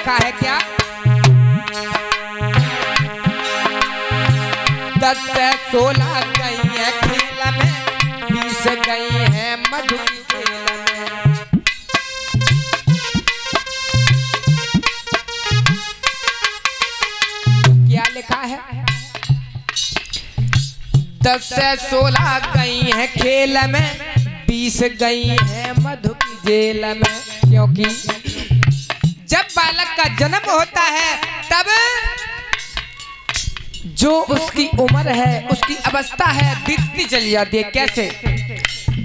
लिखा है क्या? 10 से 16 गई है खेल में, 20 गई है मधु की जेल में। क्या लिखा है? 10 से 16 गई है खेल में, 20 गई है मधु की जेल में। क्योंकि जब बालक का जन्म होता है तब जो उसकी उम्र है, उसकी अवस्था है, बीतती चली जाती है। कैसे?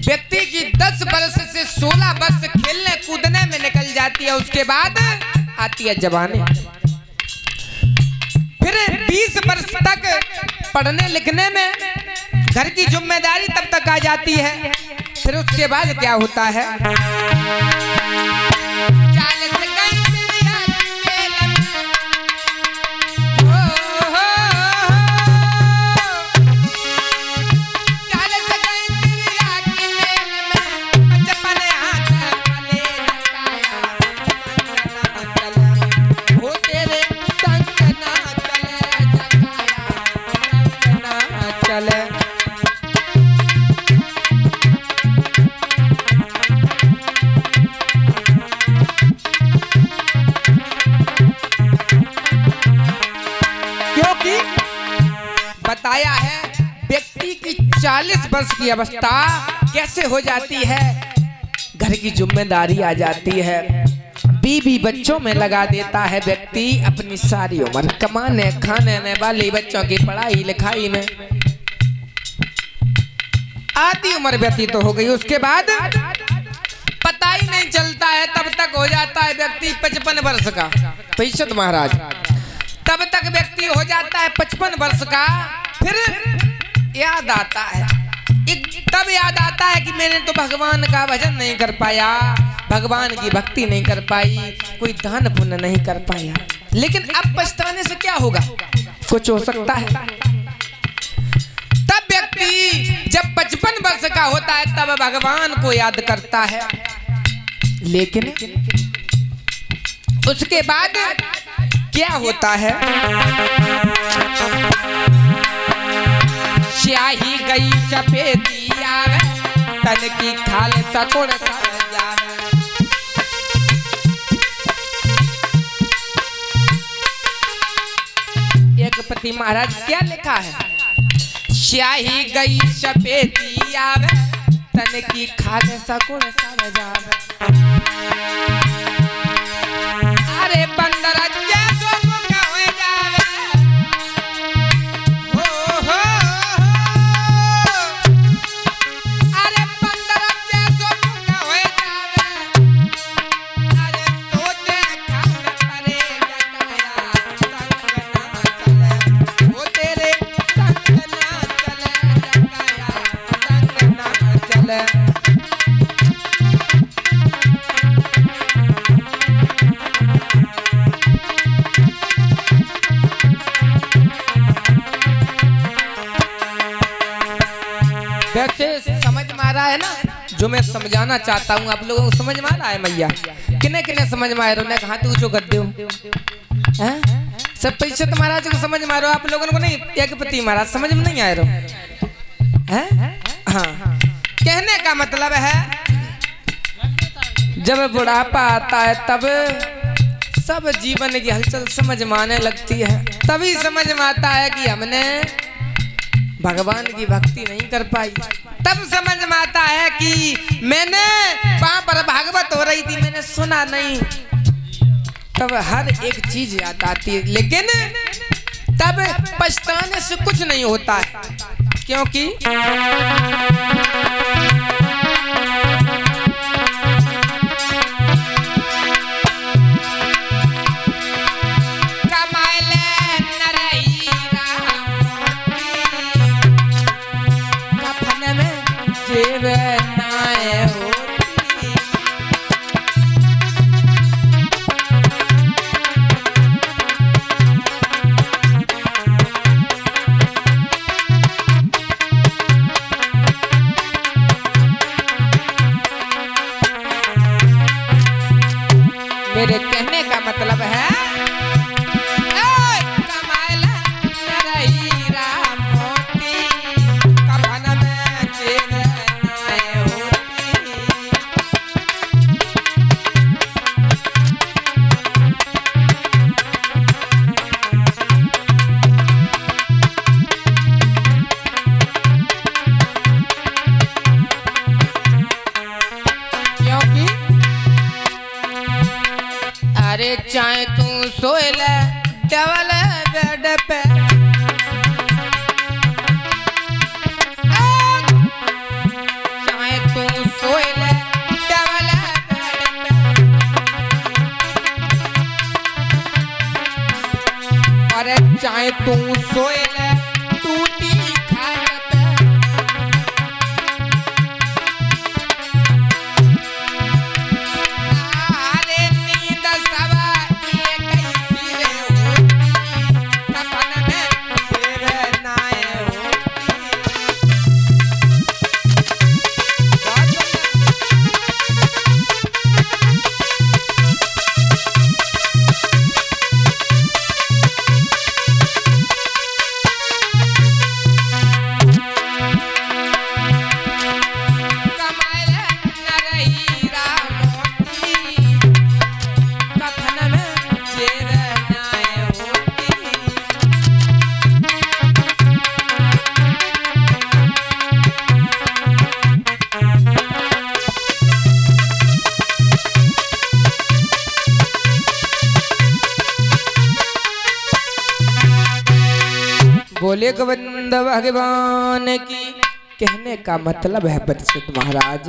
व्यक्ति की 10 वर्ष से 16 वर्ष खेलने कूदने में निकल जाती है, उसके बाद आती है जवानी। फिर 20 वर्ष तक पढ़ने लिखने में, घर की जिम्मेदारी तब तक आ जाती है। फिर उसके बाद क्या होता है? 40 गई दुनिया की मेल में, हो, हो, हो। 40 गई दुनिया की मेल में, 55 हाथ वाले लगाया, हो तेरे संग ना चले जगाया, संग ना चले। बताया है व्यक्ति की 40 वर्ष की अवस्था कैसे हो जाती है? घर की जिम्मेदारी आ जाती है, बीवी बच्चों में लगा देता है व्यक्ति अपनी सारी उम्र, कमाने खाने वाले बच्चों की पढ़ाई लिखाई में आधी उम्र व्यतीत तो हो गई। उसके बाद पता ही नहीं चलता है, तब तक हो जाता है व्यक्ति 55 वर्ष का। पैसत महाराज, तब तक व्यक्ति हो जाता है 55 वर्ष का। फिर याद आता है, तब याद आता है कि मैंने तो भगवान का भजन नहीं कर पाया, भगवान की भक्ति नहीं कर पाई, कोई दान पुण्य नहीं कर पाया। लेकिन अब पछताने से क्या होगा? कुछ हो सकता है। तब व्यक्ति जब 55 वर्ष का होता है तब भगवान को याद करता है। लेकिन उसके बाद क्या होता है? स्याही गई चपेटी आवे, तन की खाल सकुड़ सर जावे। एक पति महाराज क्या लिखा है? स्याही गई चपेटी आवे, तन की खाल सकुड़ सर जावे। अरे बंदर जैसो मुका हो जावे, हो, हो, हो। अरे बंदर जैसो मुका हो जावे, अरे सोचे खान परे जगाया, संग ना चले, वो तेरे संग ना चले जगाया, संग ना चले। वैसे समझ में आ रहा है ना जो मैं समझाना चाहता हूँ? आप लोगों को समझ में आ रहा है मैया? किने किने समझ में आ रहा है? हाथ ऊंचो कर दो। सब पैसे महाराज को समझ में आ रहा हो? आप लोगों को नहीं? एक पति महाराज समझ में नहीं आ रहा है? हाँ, कहने का मतलब है जब बुढ़ापा आता है तब सब जीवन की हलचल समझ में आने लगती है। तभी समझ में आता है कि हमने भगवान की भक्ति नहीं कर पाई। तब समझ में आता है कि मैंने वहां पर भागवत हो रही थी, मैंने सुना नहीं। तब हर एक चीज याद आती है। लेकिन तब पछताने से कुछ नहीं होता है, क्योंकि मेरे कहने का मतलब है चाहे तू सोए ले डबल बेड पे, चाहे तू सोए ले डबल बेड पे, अरे चाहे तू सोए ले टूटी खाट पे, अरे नींद सब एक ही रे होती, सपन में तेरे नाए होती। कमाए न रही रामोती, कफन में तेरे नाए होती। बोले गोविंद भगवान की। कहने का मतलब है परिचित महाराज,